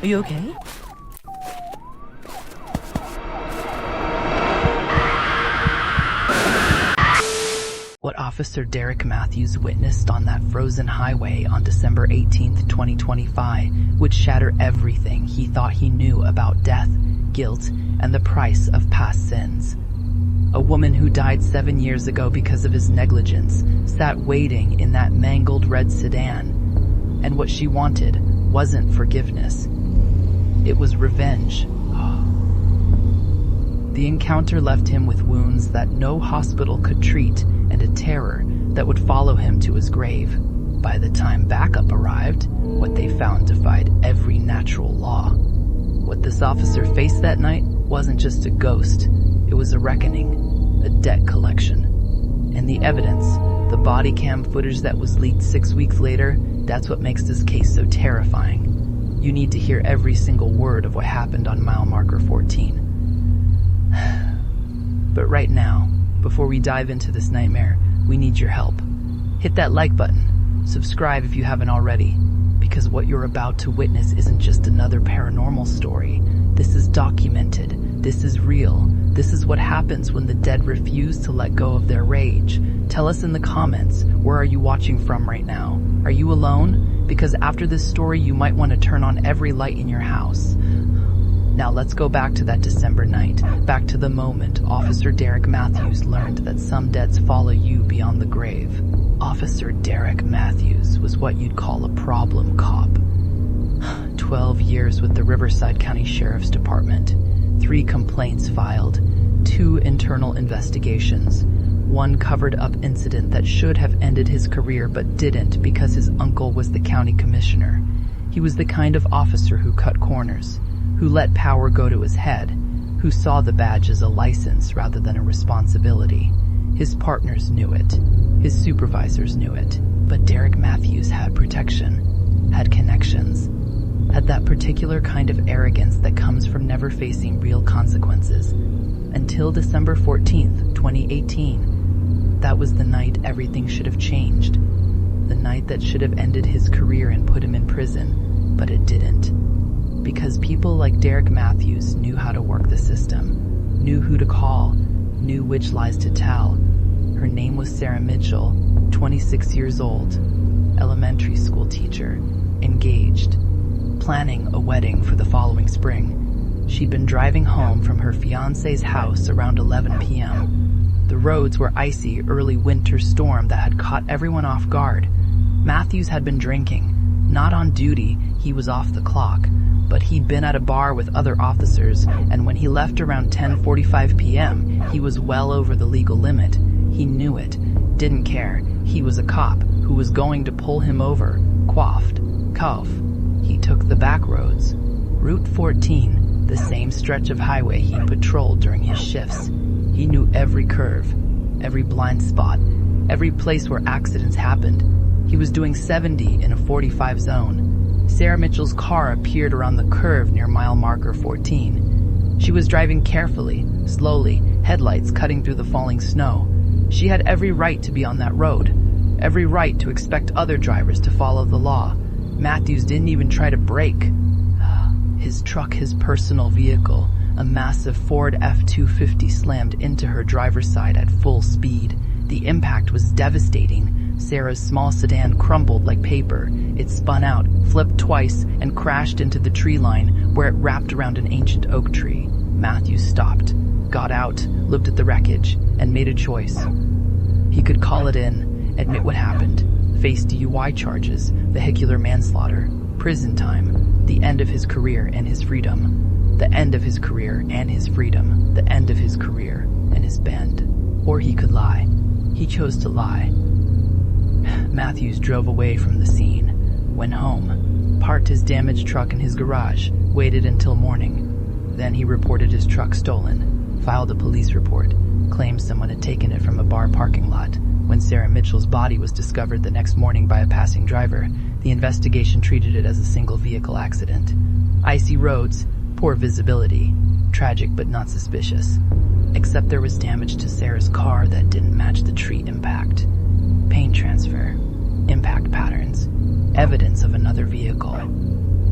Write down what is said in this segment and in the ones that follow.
Are you okay? What Officer Derek Matthews witnessed on that frozen highway on December 18th, 2025 would shatter everything he thought he knew about death, guilt, and the price of past sins. A woman who died 7 years ago because of his negligence sat waiting in that mangled red sedan, and what she wanted wasn't forgiveness. It was revenge. The encounter left him with wounds that no hospital could treat and a terror that would follow him to his grave. By the time backup arrived, what they found defied every natural law. What this officer faced that night wasn't just a ghost, it was a reckoning, a debt collection. And the evidence, the body cam footage that was leaked 6 weeks later, that's what makes this case so terrifying. You need to hear every single word of what happened on mile marker 14. But right now, before we dive into this nightmare, we need your help. Hit that like button, subscribe if you haven't already, because what you're about to witness isn't just another paranormal story. This is documented, this is real, this is what happens when the dead refuse to let go of their rage. Tell us in the comments, where are you watching from right now? Are you alone? Because after this story, you might want to turn on every light in your house. Now let's go back to that December night, back to the moment Officer Derek Matthews learned that some debts follow you beyond the grave. Officer Derek Matthews was what you'd call a problem cop. 12 years with the Riverside County Sheriff's Department, 3 complaints filed, 2 internal investigations, 1 covered-up incident that should have ended his career but didn't because his uncle was the county commissioner. He was the kind of officer who cut corners, who let power go to his head, who saw the badge as a license rather than a responsibility. His partners knew it. His supervisors knew it. But Derek Matthews had protection, had connections, had that particular kind of arrogance that comes from never facing real consequences. Until December 14th, 2018. That was the night everything should have changed. The night that should have ended his career and put him in prison, but it didn't. Because people like Derek Matthews knew how to work the system, knew who to call, knew which lies to tell. Her name was Sarah Mitchell, 26 years old, elementary school teacher, engaged, planning a wedding for the following spring. She'd been driving home from her fiancé's house around 11 p.m. The roads were icy early winter storm that had caught everyone off guard. Matthews had been drinking. Not on duty, he was off the clock. But he'd been at a bar with other officers, and when he left around 10:45 p.m., he was well over the legal limit. He knew it, didn't care. He was a cop who was going to pull him over, coughed, cuff. He took the back roads. Route 14, the same stretch of highway he patrolled during his shifts. He knew every curve, every blind spot, every place where accidents happened. He was doing 70 in a 45 zone. Sarah Mitchell's car appeared around the curve near mile marker 14. She was driving carefully, slowly, headlights cutting through the falling snow. She had every right to be on that road, every right to expect other drivers to follow the law. Matthews didn't even try to brake. His truck, his personal vehicle, a massive Ford F-250 slammed into her driver's side at full speed. The impact was devastating. Sarah's small sedan crumbled like paper. It spun out, flipped twice, and crashed into the tree line where it wrapped around an ancient oak tree. Matthews stopped, got out, looked at the wreckage, and made a choice. He could call it in, admit what happened, face DUI charges, vehicular manslaughter, prison time, the end of his career and his freedom. The end of his career and his freedom. The end of his career and his band. Or he could lie. He chose to lie. Matthews drove away from the scene, went home, parked his damaged truck in his garage, waited until morning. Then he reported his truck stolen, filed a police report, claimed someone had taken it from a bar parking lot. When Sarah Mitchell's body was discovered the next morning by a passing driver, the investigation treated it as a single vehicle accident. Icy roads, poor visibility, tragic but not suspicious. Except there was damage to Sarah's car that didn't match the tree impact. Pain transfer, impact patterns, evidence of another vehicle.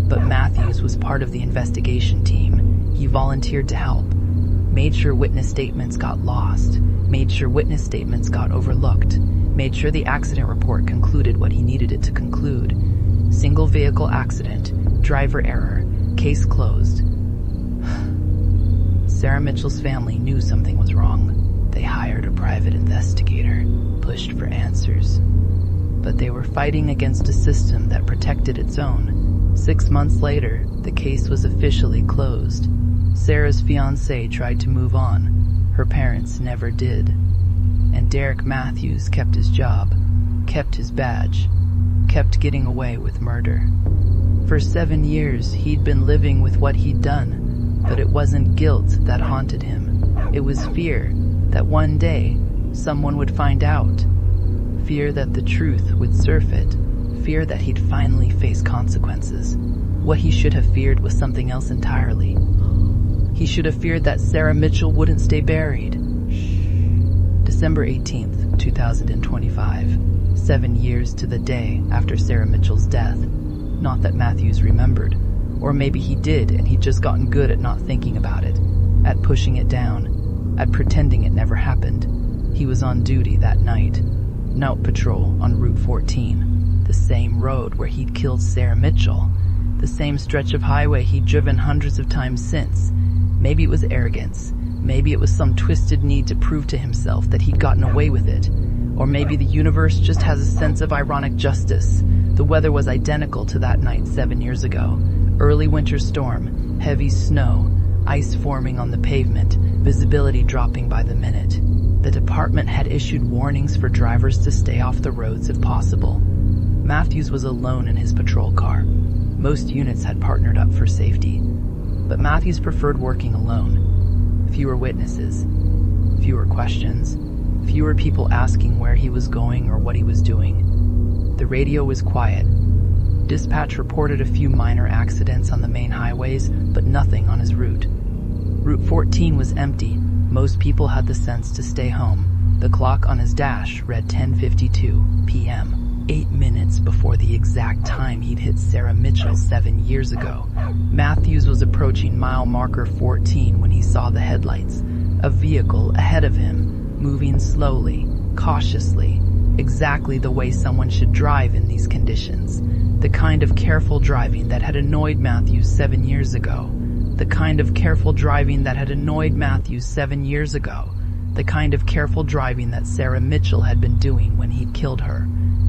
But Matthews was part of the investigation team. He volunteered to help, made sure witness statements got lost, made sure witness statements got overlooked, made sure the accident report concluded what he needed it to conclude. Single vehicle accident, driver error, case closed. Sarah Mitchell's family knew something was wrong. They hired a private investigator, pushed for answers. But they were fighting against a system that protected its own. 6 months later, the case was officially closed. Sarah's fiancé tried to move on. Her parents never did. And Derek Matthews kept his job, kept his badge, kept getting away with murder. For 7 years, he'd been living with what he'd done, but it wasn't guilt that haunted him. It was fear that one day someone would find out. Fear that the truth would surface. Fear that he'd finally face consequences. What he should have feared was something else entirely. He should have feared that Sarah Mitchell wouldn't stay buried. December 18th, 2025. 7 years to the day after Sarah Mitchell's death. Not that Matthews remembered. Or maybe he did and he'd just gotten good at not thinking about it. At pushing it down. At pretending it never happened. He was on duty that night. Night patrol on Route 14. The same road where he'd killed Sarah Mitchell. The same stretch of highway he'd driven hundreds of times since. Maybe it was arrogance. Maybe it was some twisted need to prove to himself that he'd gotten away with it. Or maybe the universe just has a sense of ironic justice. The weather was identical to that night 7 years ago. Early winter storm, heavy snow, ice forming on the pavement, visibility dropping by the minute. The department had issued warnings for drivers to stay off the roads if possible. Matthews was alone in his patrol car. Most units had partnered up for safety. But Matthews preferred working alone. Fewer witnesses, fewer questions, fewer people asking where he was going or what he was doing. The radio was quiet. Dispatch reported a few minor accidents on the main highways, but nothing on his route. Route 14 was empty. Most people had the sense to stay home. The clock on his dash read 10:52 p.m., 8 minutes before the exact time he'd hit Sarah Mitchell 7 years ago. Matthews was approaching mile marker 14 when he saw the headlights. A vehicle ahead of him, moving slowly, cautiously, exactly the way someone should drive in these conditions. The kind of careful driving that had annoyed Matthews 7 years ago. The kind of careful driving that had annoyed Matthews 7 years ago. The kind of careful driving that Sarah Mitchell had been doing when he'd killed her.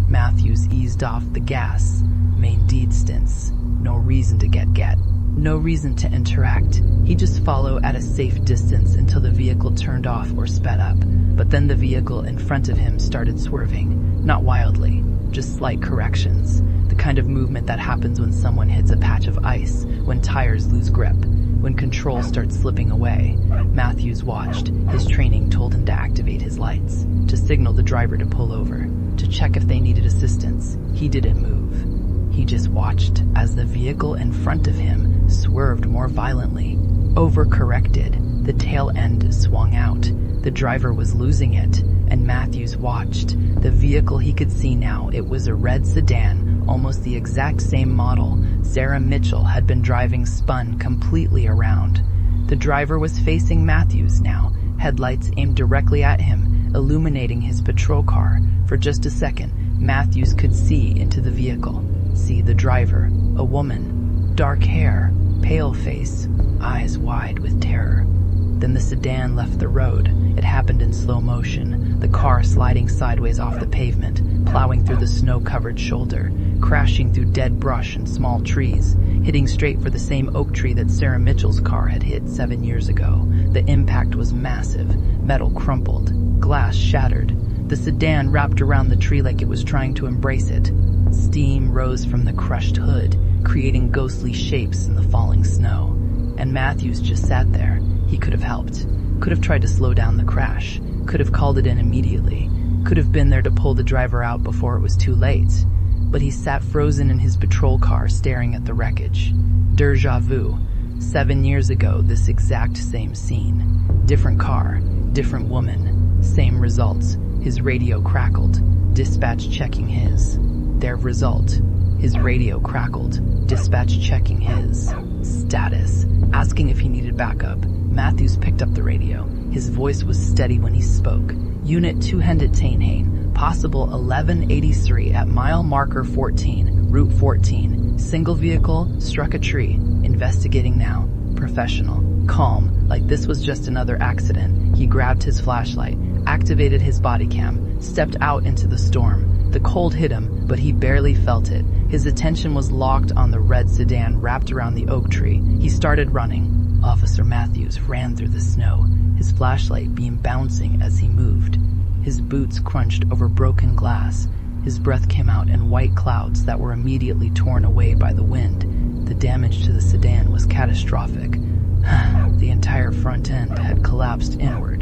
Matthews eased off the gas. Main distance. No reason to get. No reason to interact. He'd just follow at a safe distance until the vehicle turned off or sped up. But then the vehicle in front of him started swerving. Not wildly, just slight corrections. The kind of movement that happens when someone hits a patch of ice, when tires lose grip, when control starts slipping away. Matthews watched. His training told him to activate his lights, to signal the driver to pull over, to check if they needed assistance. He didn't move. He just watched as the vehicle in front of him swerved more violently, overcorrected. The tail end swung out. The driver was losing it, and Matthews watched. The vehicle he could see now, it was a red sedan, almost the exact same model Sarah Mitchell had been driving, spun completely around. The driver was facing Matthews now, headlights aimed directly at him, illuminating his patrol car. For just a second, Matthews could see into the vehicle, see the driver, a woman, dark hair, pale face, eyes wide with terror. Then the sedan left the road. It happened in slow motion, the car sliding sideways off the pavement, plowing through the snow-covered shoulder, crashing through dead brush and small trees, hitting straight for the same oak tree that Sarah Mitchell's car had hit 7 years ago. The impact was massive. Metal crumpled, glass shattered. The sedan wrapped around the tree like it was trying to embrace it. Steam rose from the crushed hood, creating ghostly shapes in the falling snow. And Matthews just sat there. He could have helped, could have tried to slow down the crash, could have called it in immediately, could have been there to pull the driver out before it was too late. But he sat frozen in his patrol car staring at the wreckage. Déjà vu. 7 years ago, this exact same scene. Different car, different woman, same results. His radio crackled, dispatch checking his. Their result, His radio crackled, dispatch checking his status, asking if he needed backup. Matthews picked up the radio. His voice was steady when he spoke. Unit 200 Tainhane, possible 1183 at mile marker 14, route 14. Single vehicle, struck a tree. Investigating now. Professional. Calm, like this was just another accident. He grabbed his flashlight, activated his body cam, stepped out into the storm. The cold hit him, but he barely felt it. His attention was locked on the red sedan wrapped around the oak tree. He started running. Officer Matthews ran through the snow, his flashlight beam bouncing as he moved. His boots crunched over broken glass. His breath came out in white clouds that were immediately torn away by the wind. The damage to the sedan was catastrophic. The entire front end had collapsed inward.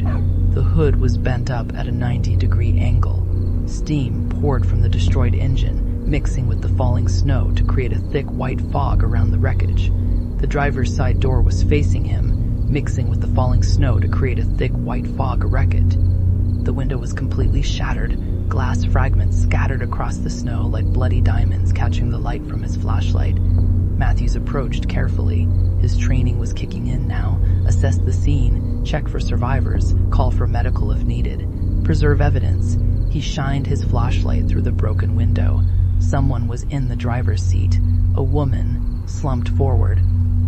The hood was bent up at a 90-degree angle. Steam poured from the destroyed engine, mixing with the falling snow to create a thick white fog around the wreckage. The driver's side door was facing him, mixing with the falling snow to create a thick white fog around it. The window was completely shattered, glass fragments scattered across the snow like bloody diamonds catching the light from his flashlight. Matthews approached carefully. His training was kicking in now. Assess the scene, check for survivors, call for medical if needed. Preserve evidence. He shined his flashlight through the broken window. Someone was in the driver's seat. A woman, slumped forward,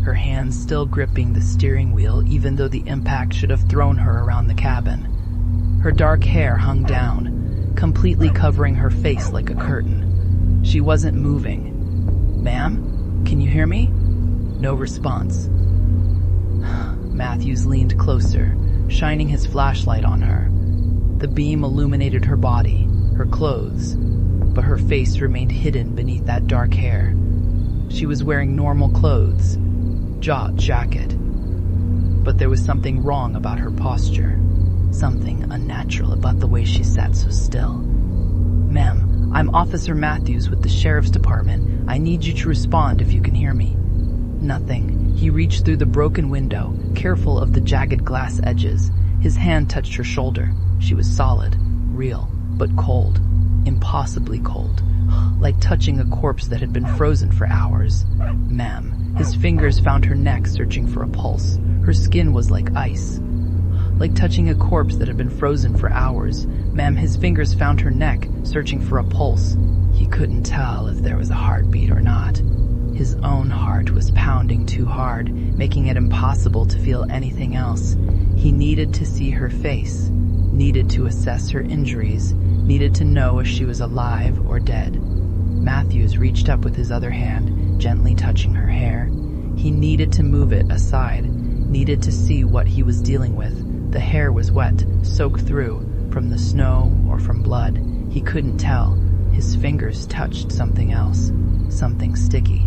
her hands still gripping the steering wheel even though the impact should have thrown her around the cabin. Her dark hair hung down, completely covering her face like a curtain. She wasn't moving. "Ma'am, can you hear me?" No response. Matthews leaned closer, shining his flashlight on her. The beam illuminated her body, her clothes, but her face remained hidden beneath that dark hair. She was wearing normal clothes, jacket, but there was something wrong about her posture, something unnatural about the way she sat so still. "Ma'am, I'm Officer Matthews with the Sheriff's Department. I need you to respond if you can hear me." Nothing. He reached through the broken window, careful of the jagged glass edges. His hand touched her shoulder. She was solid, real, but cold, impossibly cold, like touching a corpse that had been frozen for hours. "Ma'am." His fingers found her neck, searching for a pulse. Her skin was like ice, like touching a corpse that had been frozen for hours. "Ma'am." His fingers found her neck, searching for a pulse. He couldn't tell if there was a heartbeat or not. His own heart was pounding too hard, making it impossible to feel anything else. He needed to see her face, needed to assess her injuries, needed to know if she was alive or dead. Matthews reached up with his other hand, gently touching her hair. He needed to move it aside, needed to see what he was dealing with. The hair was wet, soaked through, from the snow or from blood. He couldn't tell. His fingers touched something else, something sticky,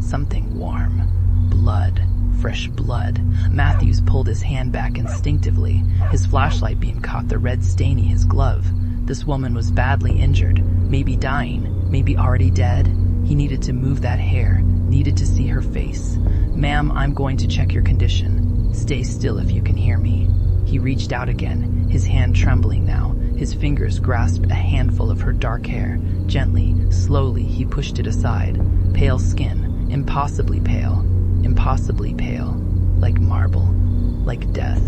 something warm. Blood. Fresh blood. Matthews pulled his hand back instinctively. His flashlight beam caught the red stain in his glove. This woman was badly injured, maybe dying, maybe already dead. He needed to move that hair, needed to see her face. "Ma'am, I'm going to check your condition. Stay still if you can hear me." He reached out again, his hand trembling now. His fingers grasped a handful of her dark hair. Gently, slowly, he pushed it aside. Pale skin, impossibly pale, like marble, like death.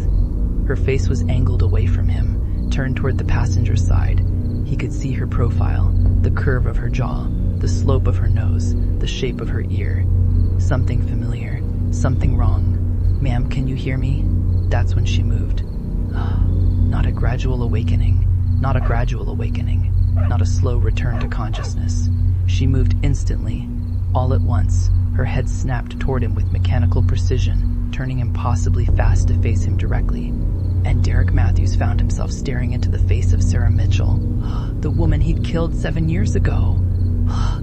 Her face was angled away from him, turned toward the passenger side. He could see her profile, the curve of her jaw, the slope of her nose, the shape of her ear. Something familiar, something wrong. "Ma'am, can you hear me?" That's when she moved. Not a gradual awakening, not a slow return to consciousness. She moved instantly, all at once. Her head snapped toward him with mechanical precision, turning impossibly fast to face him directly. And Derek Matthews found himself staring into the face of Sarah Mitchell, the woman he'd killed 7 years ago.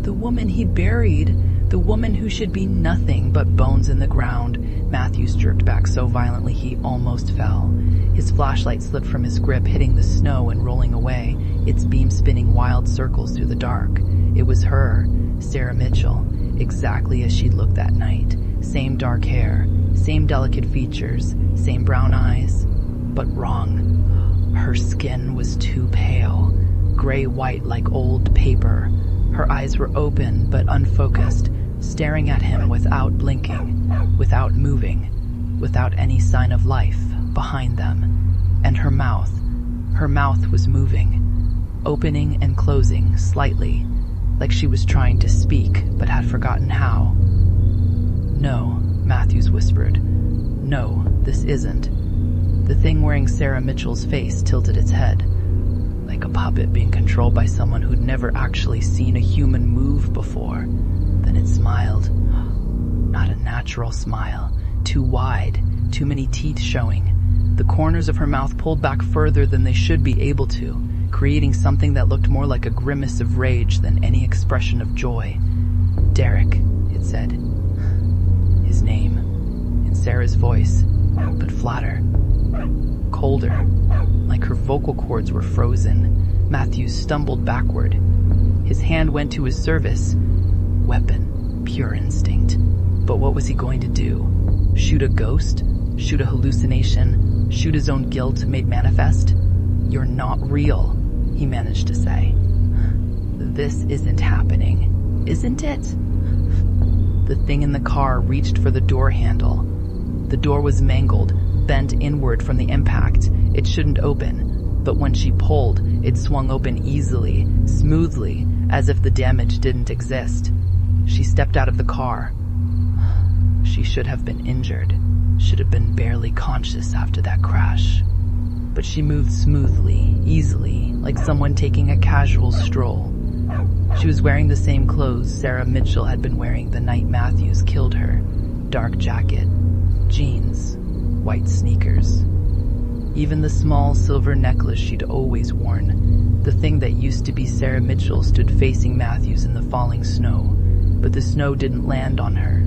The woman he'd buried, the woman who should be nothing but bones in the ground. Matthews jerked back so violently he almost fell. His flashlight slipped from his grip, hitting the snow and rolling away, its beam spinning wild circles through the dark. It was her, Sarah Mitchell, exactly as she'd looked that night. Same dark hair, same delicate features, same brown eyes. But wrong. Her skin was too pale, gray-white like old paper. Her eyes were open but unfocused, staring at him without blinking, without moving, without any sign of life behind them. And her mouth was moving, opening and closing slightly, like she was trying to speak but had forgotten how. "No," Matthews whispered. "No, this isn't." The thing wearing Sarah Mitchell's face tilted its head, like a puppet being controlled by someone who'd never actually seen a human move before. Then it smiled. Not a natural smile. Too wide, too many teeth showing. The corners of her mouth pulled back further than they should be able to, creating something that looked more like a grimace of rage than any expression of joy. "Derek," it said. His name, in Sarah's voice, but flatter, colder, like her vocal cords were frozen. Matthews stumbled backward. His hand went to his service. Weapon, pure instinct. But what was he going to do? Shoot a ghost? Shoot a hallucination? Shoot his own guilt made manifest? "You're not real," he managed to say. "This isn't happening, isn't it?" The thing in the car reached for the door handle. The door was mangled, bent inward from the impact. It shouldn't open, but when she pulled, it swung open easily, smoothly, as if the damage didn't exist. She stepped out of the car. She should have been injured, should have been barely conscious after that crash. But she moved smoothly, easily, like someone taking a casual stroll. She was wearing the same clothes Sarah Mitchell had been wearing the night Matthews killed her. Dark jacket, jeans, white sneakers. Even the small silver necklace she'd always worn. The thing that used to be Sarah Mitchell stood facing Matthews in the falling snow, but the snow didn't land on her.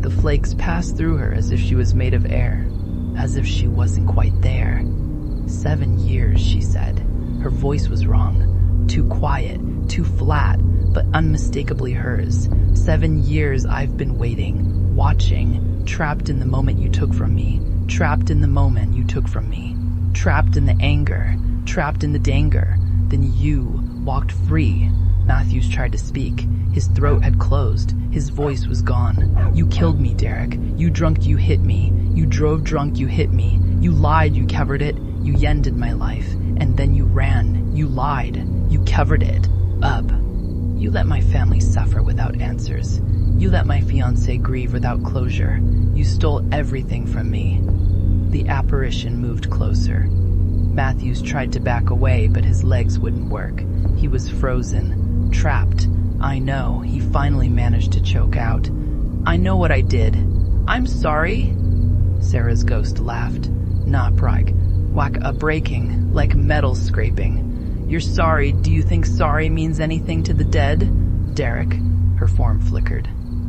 The flakes passed through her as if she was made of air, as if she wasn't quite there. 7 years, she said. Her voice was wrong. Too quiet, too flat, but unmistakably hers. 7 years I've been waiting, watching, trapped in the moment you took from me, trapped in the moment you took from me, trapped in the anger, trapped in the danger. Then you walked free. Matthews tried to speak. His throat had closed. His voice was gone. "You killed me, Derek. You drunk, you hit me. You drove drunk, you hit me. You lied, you covered it. You ended my life. And then you ran. You lied. You covered it up. You let my family suffer without answers. You let my fiancé grieve without closure. You stole everything from me." The apparition moved closer. Matthews tried to back away, but his legs wouldn't work. He was frozen, trapped. "I know," he finally managed to choke out. "I know what I did. I'm sorry." Sarah's ghost laughed. Not breaking, like metal scraping. "You're sorry. Do you think sorry means anything to the dead?" "Derek," her form flickered.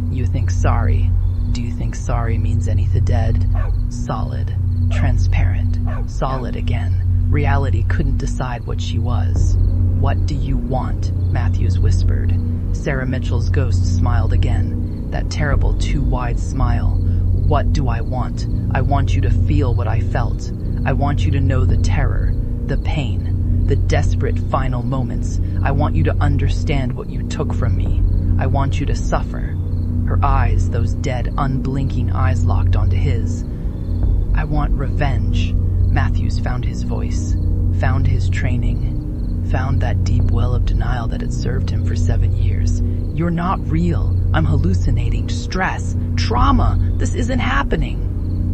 "You think sorry. Do you think sorry means anything to the dead?" Solid, transparent, solid again. Reality couldn't decide what she was. "What do you want?" Matthews whispered. Sarah Mitchell's ghost smiled again, that terrible too wide smile. "What do I want? I want you to feel what I felt. I want you to know the terror, the pain, the desperate final moments. I want you to understand what you took from me. I want you to suffer." Her eyes, those dead, unblinking eyes, locked onto his. "I want revenge." Matthews found his voice, found his training, found that deep well of denial that had served him for 7 years. "You're not real. I'm hallucinating. Stress. Trauma. This isn't happening."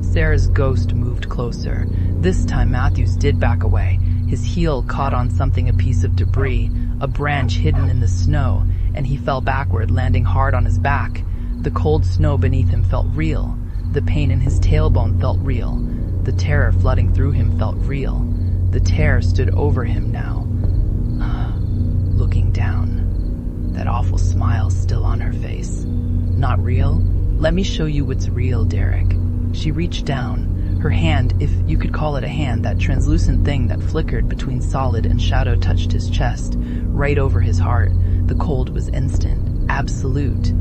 Sarah's ghost moved closer. This time Matthews did back away. His heel caught on something, a piece of debris, a branch hidden in the snow, and he fell backward, landing hard on his back. The cold snow beneath him felt real. The pain in his tailbone felt real. The terror flooding through him felt real. The terror stood over him now, looking down. That awful smile still on her face. "Not real? Let me show you what's real, Derek." She reached down. Her hand, if you could call it a hand, that translucent thing that flickered between solid and shadow, touched his chest, right over his heart. The cold was instant, absolute.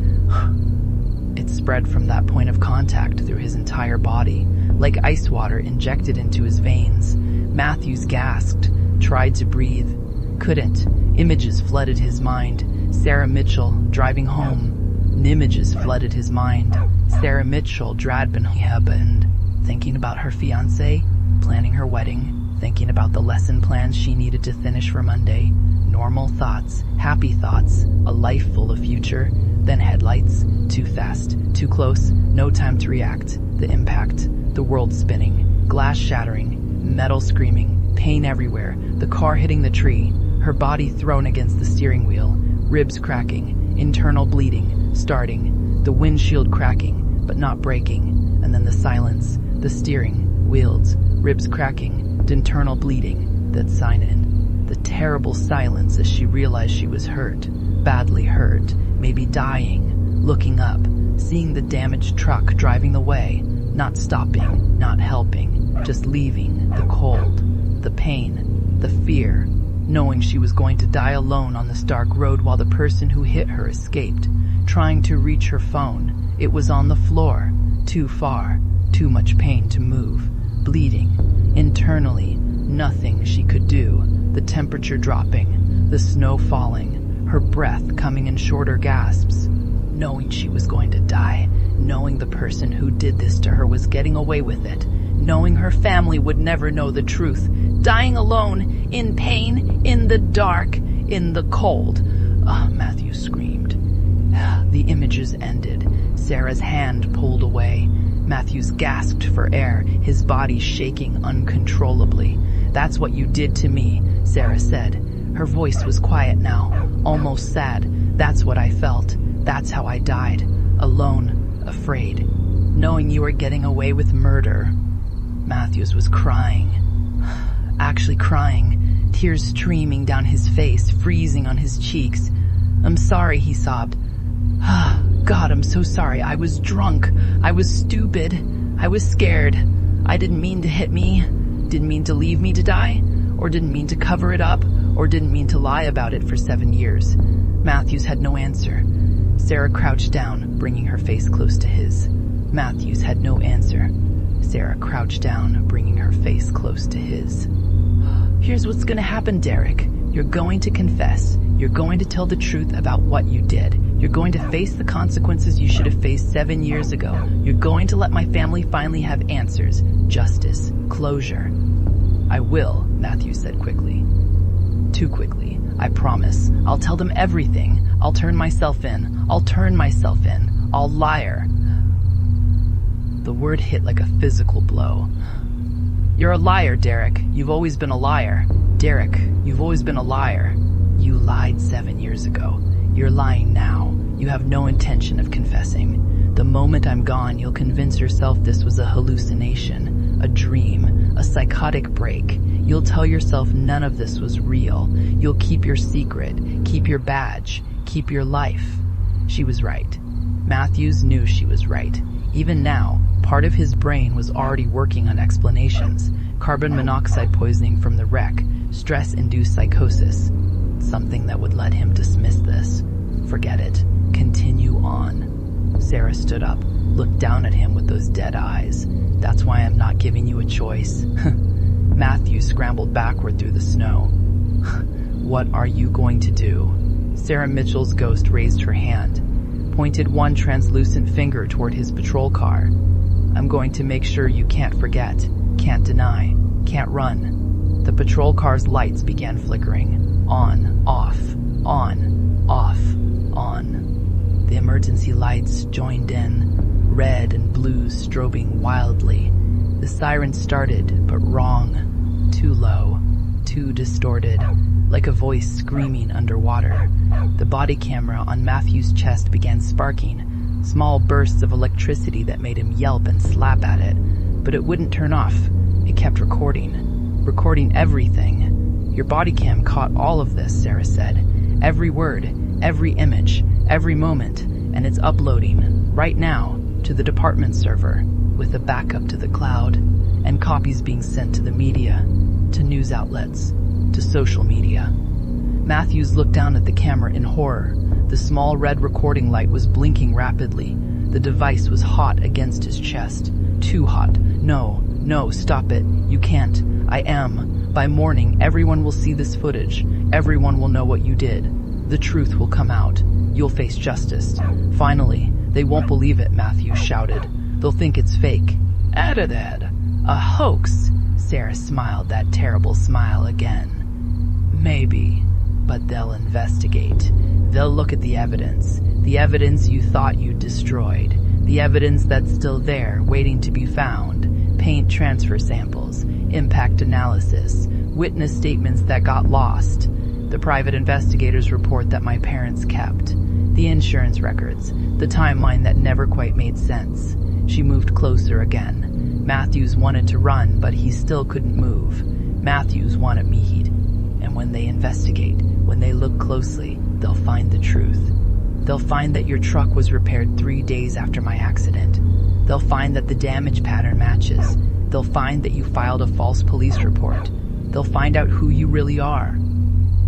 It spread from that point of contact through his entire body, like ice water injected into his veins. Matthews gasped, tried to breathe, couldn't. Images flooded his mind. Sarah Mitchell driving home. Images flooded his mind. Sarah Mitchell and thinking about her fiancé, planning her wedding, thinking about the lesson plans she needed to finish for Monday. Normal thoughts, happy thoughts, a life full of future. Then headlights, too fast, too close, no time to react. The impact, the world spinning, glass shattering, metal screaming, pain everywhere, the car hitting the tree, her body thrown against the steering wheel, ribs cracking, internal bleeding, starting, the windshield cracking, but not breaking, and then the silence, the steering, wheels, ribs cracking, internal bleeding, that sign in, the terrible silence as she realized she was hurt, badly hurt, maybe dying, looking up, seeing the damaged truck driving the way, not stopping, not helping, just leaving, the cold, the pain, the fear, knowing she was going to die alone on this dark road while the person who hit her escaped, trying to reach her phone. It was on the floor, too far, too much pain to move, bleeding, internally, nothing she could do, the temperature dropping, the snow falling, her breath coming in shorter gasps, knowing she was going to die, knowing the person who did this to her was getting away with it, knowing her family would never know the truth, dying alone, in pain, in the dark, in the cold. Matthew screamed. The images ended. Sarah's hand pulled away. Matthews gasped for air, his body shaking uncontrollably. "That's what you did to me," Sarah said. Her voice was quiet now, almost sad. "That's what I felt. That's how I died. Alone, afraid, knowing you were getting away with murder." Matthews was crying. Actually crying, tears streaming down his face, freezing on his cheeks. "I'm sorry," he sobbed. "God, I'm so sorry. I was drunk. I was stupid. I was scared. I didn't mean to hit me. Didn't mean to leave me to die. Or didn't mean to cover it up. Or didn't mean to lie about it for 7 years." Matthews had no answer. Sarah crouched down, bringing her face close to his. Matthews had no answer. Sarah crouched down, bringing her face close to his. "Here's what's going to happen, Derek. You're going to confess. You're going to tell the truth about what you did. You're going to face the consequences you should have faced 7 years ago. You're going to let my family finally have answers, justice, closure." "I will," Matthews said quickly. "Too quickly. I promise. I'll tell them everything. I'll turn myself in. I'll turn myself in. I'll liar." The word hit like a physical blow. "You're a liar, Derek. You've always been a liar. Derek, you've always been a liar. You lied 7 years ago. You're lying now. You have no intention of confessing. The moment I'm gone, you'll convince yourself this was a hallucination, a dream, a psychotic break. You'll tell yourself none of this was real. You'll keep your secret, keep your badge, keep your life." She was right. Matthews knew she was right. Even now, part of his brain was already working on explanations. Carbon monoxide poisoning from the wreck, stress-induced psychosis. Something that would let him dismiss this. Forget it. Continue on. Sarah stood up, looked down at him with those dead eyes. "That's why I'm not giving you a choice." Matthew scrambled backward through the snow. "What are you going to do?" Sarah Mitchell's ghost raised her hand, pointed one translucent finger toward his patrol car. "I'm going to make sure you can't forget, can't deny, can't run." The patrol car's lights began flickering. On, off, on, off, on. The emergency lights joined in, red and blues strobing wildly. The siren started, but wrong. Too low, too distorted, like a voice screaming underwater. The body camera on Matthew's chest began sparking, small bursts of electricity that made him yelp and slap at it. But it wouldn't turn off. It kept recording everything. "Your body cam caught all of this," Sarah said. "Every word, every image, every moment, and it's uploading, right now, to the department server, with a backup to the cloud, and copies being sent to the media, to news outlets, to social media." Matthews looked down at the camera in horror. The small red recording light was blinking rapidly. The device was hot against his chest. Too hot. No, stop it. You can't. I am. By morning, everyone will see this footage. Everyone will know what you did. The truth will come out. You'll face justice. Finally, they won't believe it, Matthews shouted. They'll think it's fake. Edited. A hoax. Sarah smiled that terrible smile again. Maybe, but they'll investigate. They'll look at the evidence you thought you destroyed, the evidence that's still there, waiting to be found. Paint transfer samples, impact analysis, witness statements that got lost, the private investigators' report that my parents kept, the insurance records, the timeline that never quite made sense. She moved closer again. Matthews wanted to run, but he still couldn't move. Matthews wanted Mead. And when they investigate, when they look closely, they'll find the truth. They'll find that your truck was repaired 3 days after my accident. They'll find that the damage pattern matches. They'll find that you filed a false police report. They'll find out who you really are.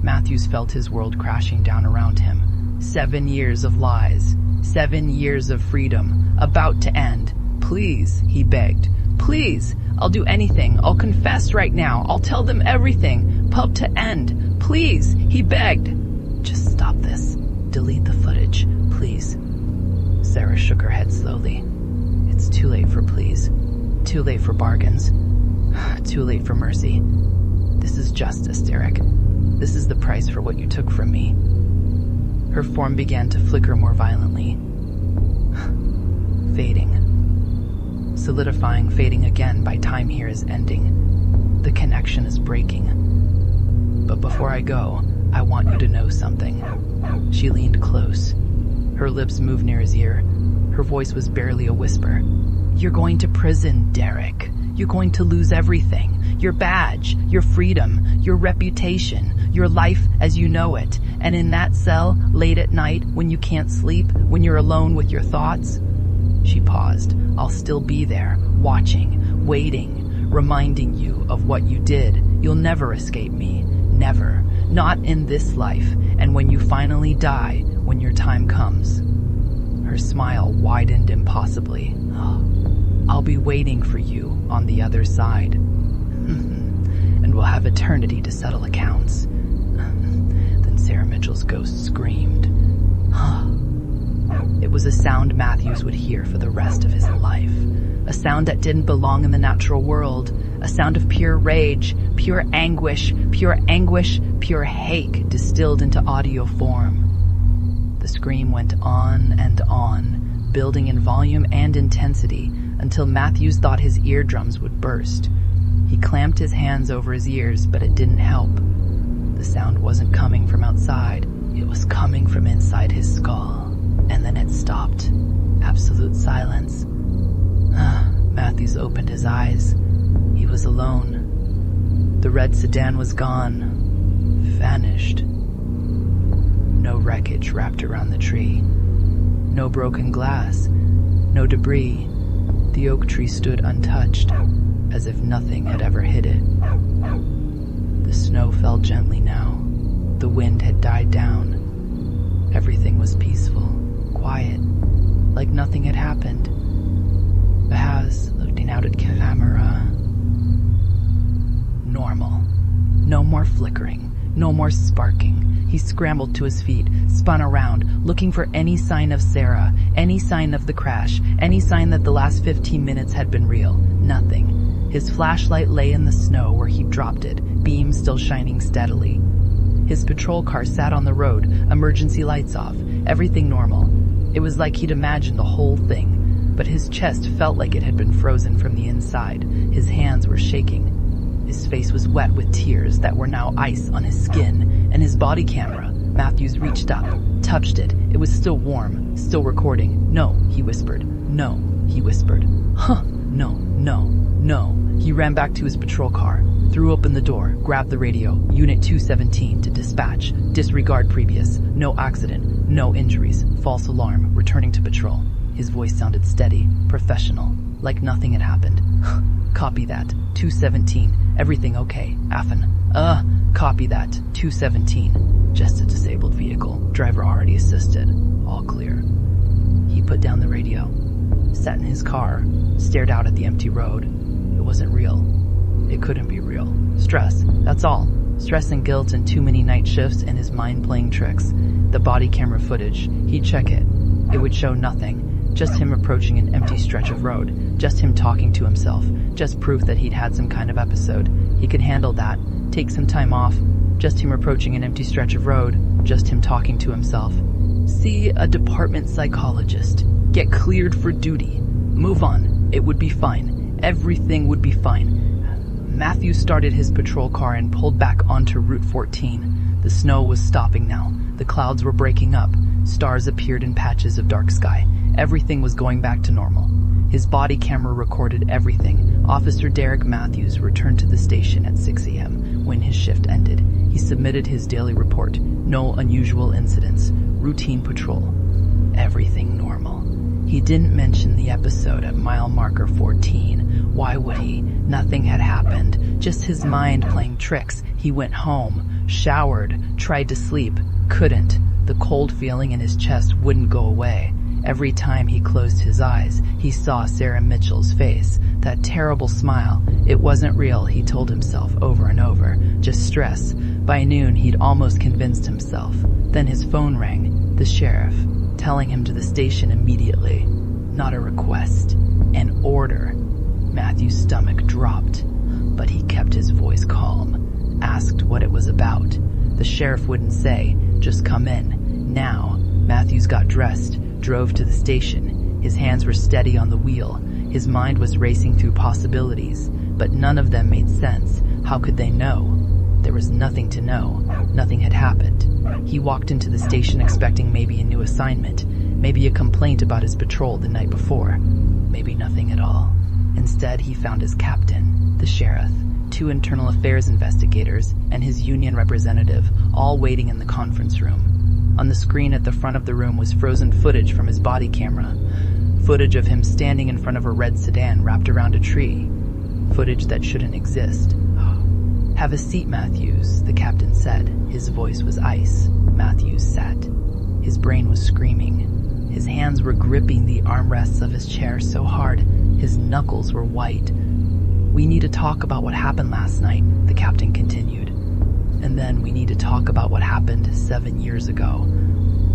Matthews felt his world crashing down around him. 7 years of lies. 7 years of freedom. About to end. Please, he begged. Please, I'll do anything. I'll confess right now. I'll tell them everything. Pub to end. Please, he begged. Just stop this. Delete the footage, please. Sarah shook her head slowly. It's too late for please. Too late for bargains. Too late for mercy. This is justice, Derek. This is the price for what you took from me. Her form began to flicker more violently. Fading. Solidifying, fading again by time here is ending. The connection is breaking. But before I go, I want you to know something. She leaned close. Her lips moved near his ear. Her voice was barely a whisper. You're going to prison, Derek. You're going to lose everything. Your badge, your freedom, your reputation, your life as you know it. And in that cell, late at night, when you can't sleep, when you're alone with your thoughts. She paused. I'll still be there, watching, waiting, reminding you of what you did. You'll never escape me. Never. Not in this life. And when you finally die, when your time comes. Her smile widened impossibly. I'll be waiting for you on the other side. And we'll have eternity to settle accounts. Then Sarah Mitchell's ghost screamed. It was a sound Matthews would hear for the rest of his life. A sound that didn't belong in the natural world. A sound of pure rage, pure anguish, pure hate distilled into audio form. The scream went on and on, building in volume and intensity until Matthews thought his eardrums would burst. He clamped his hands over his ears, but it didn't help. The sound wasn't coming from outside. It was coming from inside his skull. And then it stopped. Absolute silence. Matthews opened his eyes. He was alone. The red sedan was gone. Vanished. No wreckage wrapped around the tree. No broken glass. No debris. The oak tree stood untouched, as if nothing had ever hit it. The snow fell gently now. The wind had died down. Everything was peaceful, quiet, like nothing had happened. Bahaz, looking out at camera. Normal. No more flickering. No more sparking. He scrambled to his feet, spun around, looking for any sign of Sarah, any sign of the crash, any sign that the last 15 minutes had been real. Nothing. His flashlight lay in the snow where he'd dropped it, beam still shining steadily. His patrol car sat on the road, emergency lights off, everything normal. It was like he'd imagined the whole thing, but his chest felt like it had been frozen from the inside. His hands were shaking. His face was wet with tears that were now ice on his skin, and his body camera. Matthews reached up, touched it. It was still warm, still recording. No, he whispered. No, he whispered. No. He ran back to his patrol car, threw open the door, grabbed the radio. Unit 217 to dispatch. Disregard previous. No accident. No injuries. False alarm. Returning to patrol. His voice sounded steady, professional, like nothing had happened. Copy that. 217. Everything okay. Affin. Copy that. 217. Just a disabled vehicle. Driver already assisted. All clear. He put down the radio, sat in his car, stared out at the empty road. It wasn't real. It couldn't be real. Stress. That's all. Stress and guilt and too many night shifts and his mind playing tricks. The body camera footage, he'd check it. It would show nothing. Just him approaching an empty stretch of road. Just him talking to himself. Just proof that he'd had some kind of episode. He could handle that. Take some time off. Just him approaching an empty stretch of road. Just him talking to himself. See a department psychologist. Get cleared for duty. Move on. It would be fine. Everything would be fine. Matthew started his patrol car and pulled back onto Route 14. The snow was stopping now. The clouds were breaking up. Stars appeared in patches of dark sky. Everything was going back to normal. His body camera recorded everything. Officer Derek Matthews returned to the station at 6 a.m. when his shift ended. He submitted his daily report. No unusual incidents. Routine patrol. Everything normal. He didn't mention the episode at mile marker 14. Why would he? Nothing had happened. Just his mind playing tricks. He went home, showered, tried to sleep, couldn't. The cold feeling in his chest wouldn't go away. Every time he closed his eyes, he saw Sarah Mitchell's face. That terrible smile. It wasn't real, he told himself over and over. Just stress. By noon, he'd almost convinced himself. Then his phone rang. The sheriff, telling him to the station immediately. Not a request, an order. Matthew's stomach dropped, but he kept his voice calm. Asked what it was about. The sheriff wouldn't say, just come in. Now, Matthews got dressed, drove to the station. His hands were steady on the wheel. His mind was racing through possibilities, but none of them made sense. How could they know? There was nothing to know. Nothing had happened. He walked into the station expecting maybe a new assignment, maybe a complaint about his patrol the night before, maybe nothing at all. Instead, he found his captain, the sheriff, 2 internal affairs investigators, and his union representative, all waiting in the conference room. On the screen at the front of the room was frozen footage from his body camera. Footage of him standing in front of a red sedan wrapped around a tree. Footage that shouldn't exist. Have a seat, Matthews, the captain said. His voice was ice. Matthews sat. His brain was screaming. His hands were gripping the armrests of his chair so hard, his knuckles were white. We need to talk about what happened last night, the captain continued. And then we need to talk about what happened 7 years ago.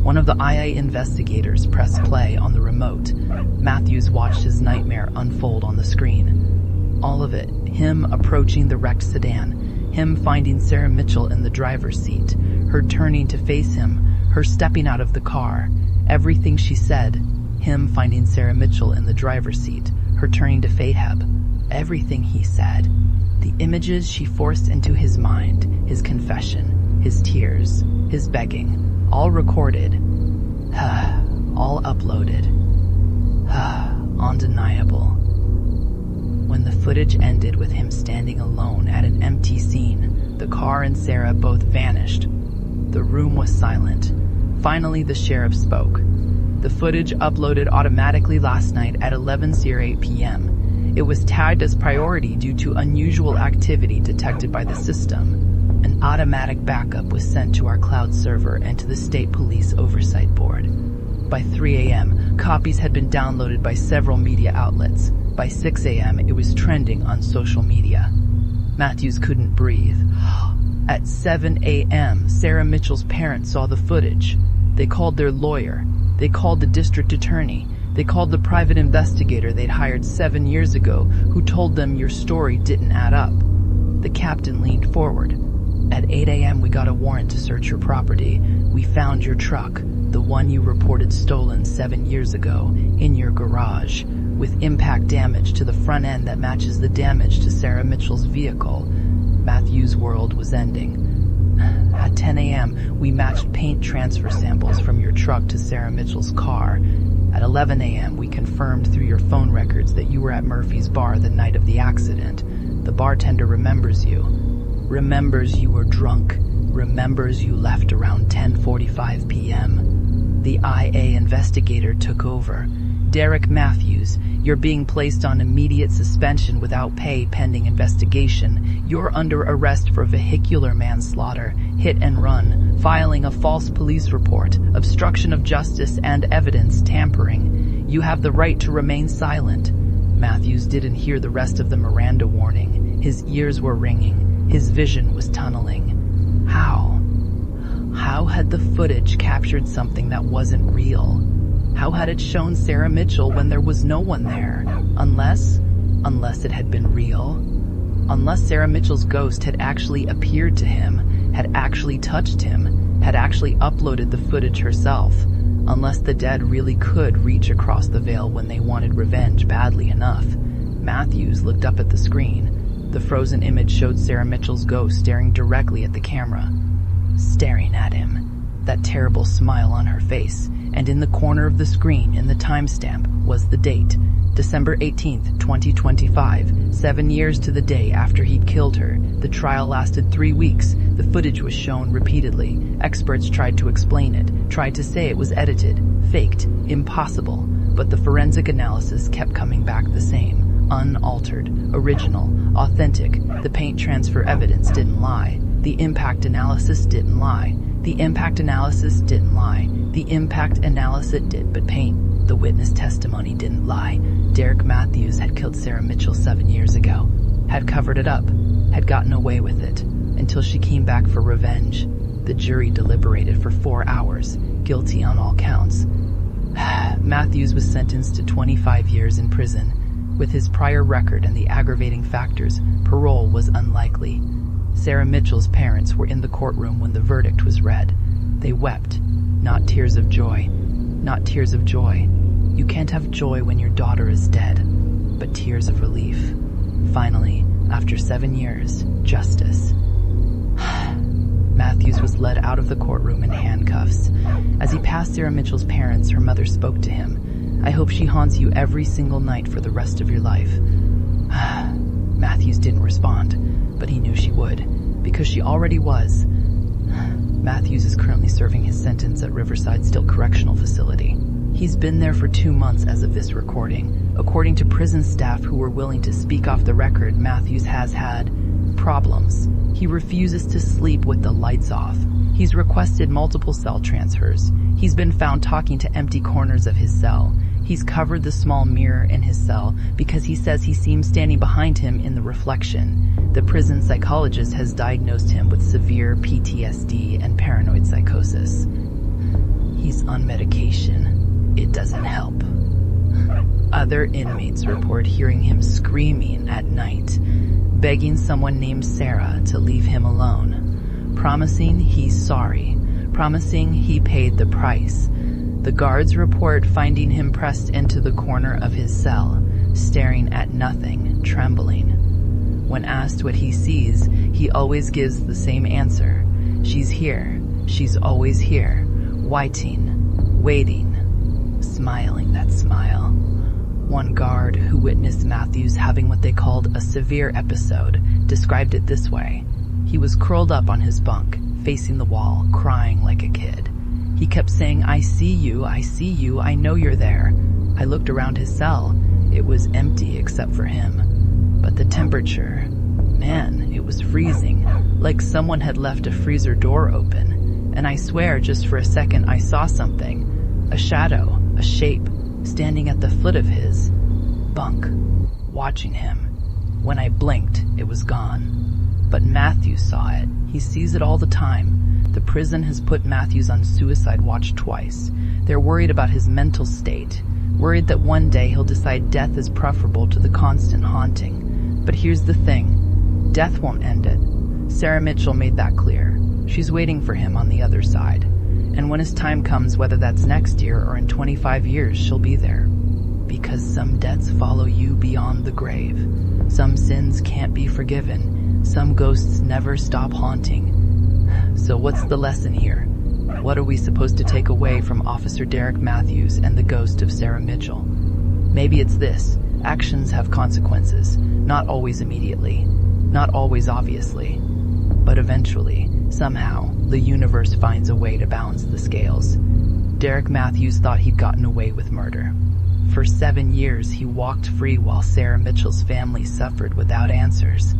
One of the IA investigators pressed play on the remote. Matthews watched his nightmare unfold on the screen. All of it, him approaching the wrecked sedan, him finding Sarah Mitchell in the driver's seat, her turning to face him, her stepping out of the car. Everything she said, him finding Sarah Mitchell in the driver's seat, her turning to Faheb. Everything he said. The images she forced into his mind, his confession, his tears, his begging, all recorded, all uploaded, undeniable. When the footage ended with him standing alone at an empty scene, the car and Sarah both vanished. The room was silent. Finally, the sheriff spoke. The footage uploaded automatically last night at 11:08 p.m. It was tagged as priority due to unusual activity detected by the system. An automatic backup was sent to our cloud server and to the State Police Oversight Board. By 3 a.m., copies had been downloaded by several media outlets. By 6 a.m., it was trending on social media. Matthews couldn't breathe. At 7 a.m., Sarah Mitchell's parents saw the footage. They called their lawyer. They called the district attorney. They called the private investigator they'd hired 7 years ago, who told them your story didn't add up. The captain leaned forward. At 8 a.m., we got a warrant to search your property. We found your truck, the one you reported stolen 7 years ago, in your garage, with impact damage to the front end that matches the damage to Sarah Mitchell's vehicle. Matthew's world was ending. At 10 a.m., we matched paint transfer samples from your truck to Sarah Mitchell's car. At 11 a.m., we confirmed through your phone records that you were at Murphy's bar the night of the accident. The bartender remembers you. Remembers you were drunk. Remembers you left around 10:45 p.m. The IA investigator took over. Derek Matthews, you're being placed on immediate suspension without pay pending investigation. You're under arrest for vehicular manslaughter, hit and run, filing a false police report, obstruction of justice, and evidence tampering. You have the right to remain silent. Matthews didn't hear the rest of the Miranda warning. His ears were ringing. His vision was tunneling. How? How had the footage captured something that wasn't real? How had it shown Sarah Mitchell when there was no one there? Unless it had been real. Unless Sarah Mitchell's ghost had actually appeared to him, had actually touched him, had actually uploaded the footage herself. Unless the dead really could reach across the veil when they wanted revenge badly enough. Matthews looked up at the screen. The frozen image showed Sarah Mitchell's ghost staring directly at the camera. Staring at him. That terrible smile on her face. And in the corner of the screen, in the timestamp, was the date. December 18th, 2025, 7 years to the day after he'd killed her. The trial lasted 3 weeks. The footage was shown repeatedly. Experts tried to explain it, tried to say it was edited, faked, impossible. But the forensic analysis kept coming back the same. Unaltered, original, authentic. The paint transfer evidence didn't lie. The impact analysis didn't lie. The impact analysis didn't lie. The impact analysis did, but paint. The witness testimony didn't lie. Derek Matthews had killed Sarah Mitchell 7 years ago. Had covered it up. Had gotten away with it. Until she came back for revenge. The jury deliberated for 4 hours. Guilty on all counts. Matthews was sentenced to 25 years in prison. With his prior record and the aggravating factors, parole was unlikely. Sarah Mitchell's parents were in the courtroom when the verdict was read. They wept. Not tears of joy. Not tears of joy. You can't have joy when your daughter is dead. But tears of relief. Finally, after 7 years, justice. Matthews was led out of the courtroom in handcuffs. As he passed Sarah Mitchell's parents, her mother spoke to him. "I hope she haunts you every single night for the rest of your life." Matthews didn't respond, but he knew she would, because she already was. Matthews is currently serving his sentence at Riverside Still Correctional Facility. He's been there for 2 months as of this recording. According to prison staff who were willing to speak off the record, Matthews has had problems. He refuses to sleep with the lights off. He's requested multiple cell transfers. He's been found talking to empty corners of his cell. He's covered the small mirror in his cell because he says he seems standing behind him in the reflection. The prison psychologist has diagnosed him with severe PTSD and paranoid psychosis. He's on medication. It doesn't help. Other inmates report hearing him screaming at night, begging someone named Sarah to leave him alone, promising he's sorry, promising he paid the price. The guards report finding him pressed into the corner of his cell, staring at nothing, trembling. When asked what he sees, he always gives the same answer. She's here. She's always here. Waiting, smiling that smile. One guard who witnessed Matthews having what they called a severe episode described it this way. He was curled up on his bunk, facing the wall, crying like a kid. He kept saying, I see you, I know you're there. I looked around his cell. It was empty except for him. But the temperature, man, it was freezing, like someone had left a freezer door open. And I swear, just for a second, I saw something. A shadow, a shape, standing at the foot of his bunk, watching him. When I blinked, it was gone. But Matthews saw it. He sees it all the time. The prison has put Matthews on suicide watch twice. They're worried about his mental state, worried that one day he'll decide death is preferable to the constant haunting. But here's the thing. Death won't end it. Sarah Mitchell made that clear. She's waiting for him on the other side. And when his time comes, whether that's next year or in 25 years, she'll be there. Because some debts follow you beyond the grave. Some sins can't be forgiven. Some ghosts never stop haunting. So what's the lesson here? What are we supposed to take away from Officer Derek Matthews and the ghost of Sarah Mitchell? Maybe it's this. Actions have consequences. Not always immediately. Not always obviously. But eventually, somehow, the universe finds a way to balance the scales. Derek Matthews thought he'd gotten away with murder. For 7 years, he walked free while Sarah Mitchell's family suffered without answers.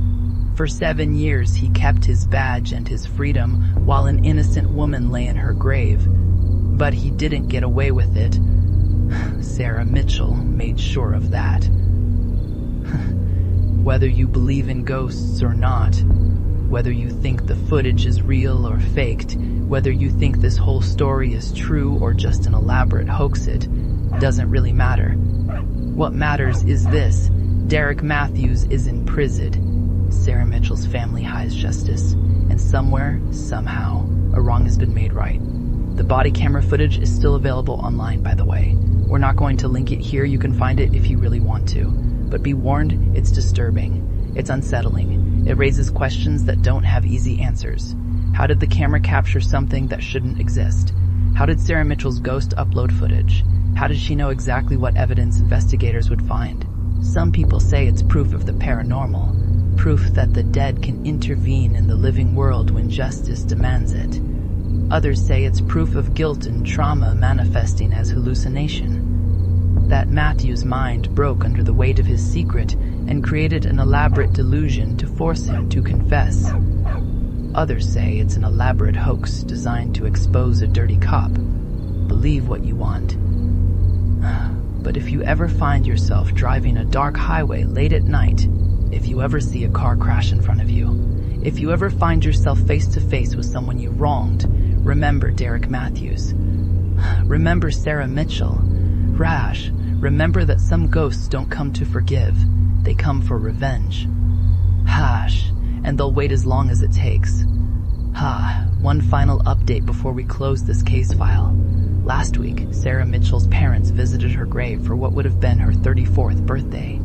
For 7 years, he kept his badge and his freedom while an innocent woman lay in her grave. But he didn't get away with it. Sarah Mitchell made sure of that. Whether you believe in ghosts or not, Whether you think the footage is real or faked, whether you think this whole story is true or just an elaborate hoax, it doesn't really matter. What matters is this: Derek Matthews is imprisoned. Sarah Mitchell's family has justice, and somewhere, somehow, a wrong has been made right. The body camera footage is still available online, by the way. We're not going to link it here. You can find it if you really want to. But be warned, it's disturbing. It's unsettling. It raises questions that don't have easy answers. How did the camera capture something that shouldn't exist? How did Sarah Mitchell's ghost upload footage? How did she know exactly what evidence investigators would find? Some people say it's proof of the paranormal, proof that the dead can intervene in the living world when justice demands it. Others say it's proof of guilt and trauma manifesting as hallucination. That Matthew's mind broke under the weight of his secret and created an elaborate delusion to force him to confess. Others say it's an elaborate hoax designed to expose a dirty cop. Believe what you want. But if you ever find yourself driving a dark highway late at night, if you ever see a car crash in front of you, if you ever find yourself face to face with someone you wronged, remember Derek Matthews. Remember Sarah Mitchell. Rash, remember that some ghosts don't come to forgive. They come for revenge. Hash, and they'll wait as long as it takes. One final update before we close this case file. Last week, Sarah Mitchell's parents visited her grave for what would have been her 34th birthday.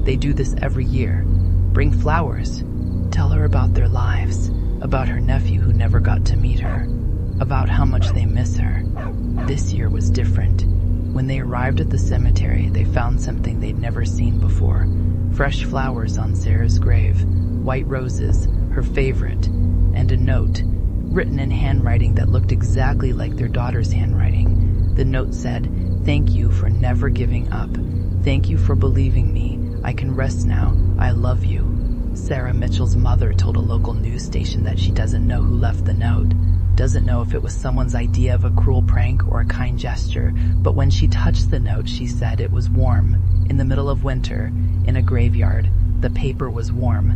They do this every year. Bring flowers. Tell her about their lives, about her nephew who never got to meet her, about how much they miss her. This year was different. When they arrived at the cemetery, they found something they'd never seen before. Fresh flowers on Sarah's grave, white roses, her favorite, and a note, written in handwriting that looked exactly like their daughter's handwriting. The note said, "Thank you for never giving up. Thank you for believing me. I can rest now. I love you." Sarah Mitchell's mother told a local news station that she doesn't know who left the note, doesn't know if it was someone's idea of a cruel prank or a kind gesture, but when she touched the note, she said it was warm. In the middle of winter, in a graveyard, the paper was warm.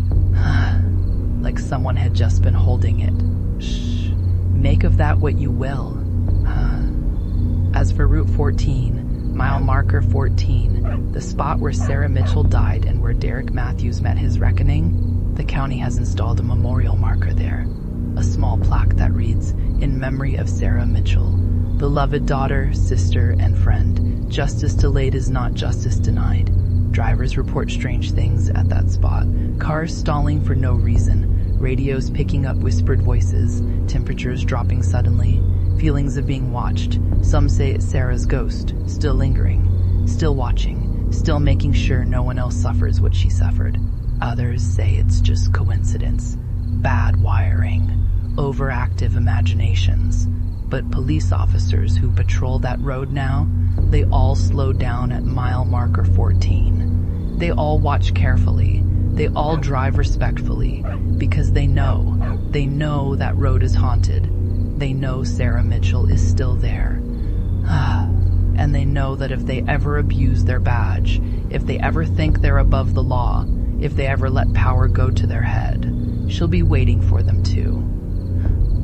Like someone had just been holding it. Shh. Make of that what you will. As for Route 14, mile marker 14, the spot where Sarah Mitchell died and where Derek Matthews met his reckoning, the county has installed a memorial marker there. A small plaque that reads, "In memory of Sarah Mitchell, beloved daughter, sister, and friend. Justice delayed is not justice denied." Drivers report strange things at that spot. Cars stalling for no reason, radios picking up whispered voices, temperatures dropping suddenly, feelings of being watched. Some say it's Sarah's ghost, still lingering, still watching, still making sure no one else suffers what she suffered. Others say it's just coincidence, bad wiring, overactive imaginations. But police officers who patrol that road now, they all slow down at mile marker 14. They all watch carefully. They all drive respectfully because they know that road is haunted. They know Sarah Mitchell is still there. And they know that if they ever abuse their badge, if they ever think they're above the law, if they ever let power go to their head, she'll be waiting for them too.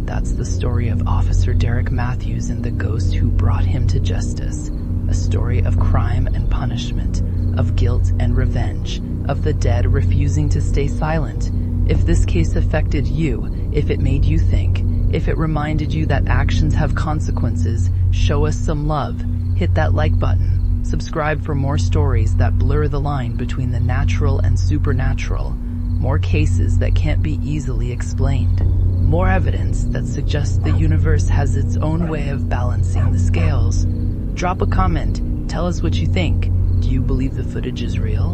That's the story of Officer Derek Matthews and the ghost who brought him to justice. A story of crime and punishment, of guilt and revenge, of the dead refusing to stay silent. If this case affected you, if it made you think, if it reminded you that actions have consequences, show us some love. Hit that like button. Subscribe for more stories that blur the line between the natural and supernatural. More cases that can't be easily explained. More evidence that suggests the universe has its own way of balancing the scales. Drop a comment. Tell us what you think. Do you believe the footage is real?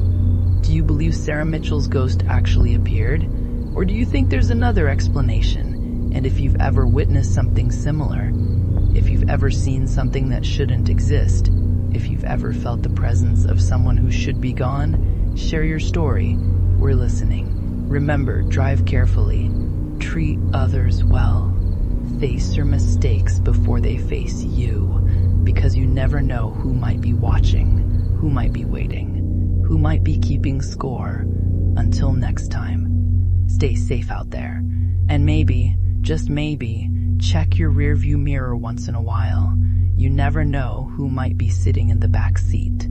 Do you believe Sarah Mitchell's ghost actually appeared? Or do you think there's another explanation? And if you've ever witnessed something similar, if you've ever seen something that shouldn't exist, if you've ever felt the presence of someone who should be gone, share your story. We're listening. Remember, drive carefully. Treat others well. Face your mistakes before they face you, because you never know who might be watching, who might be waiting, who might be keeping score. Until next time, stay safe out there. And maybe, just maybe, check your rearview mirror once in a while. You never know who might be sitting in the back seat.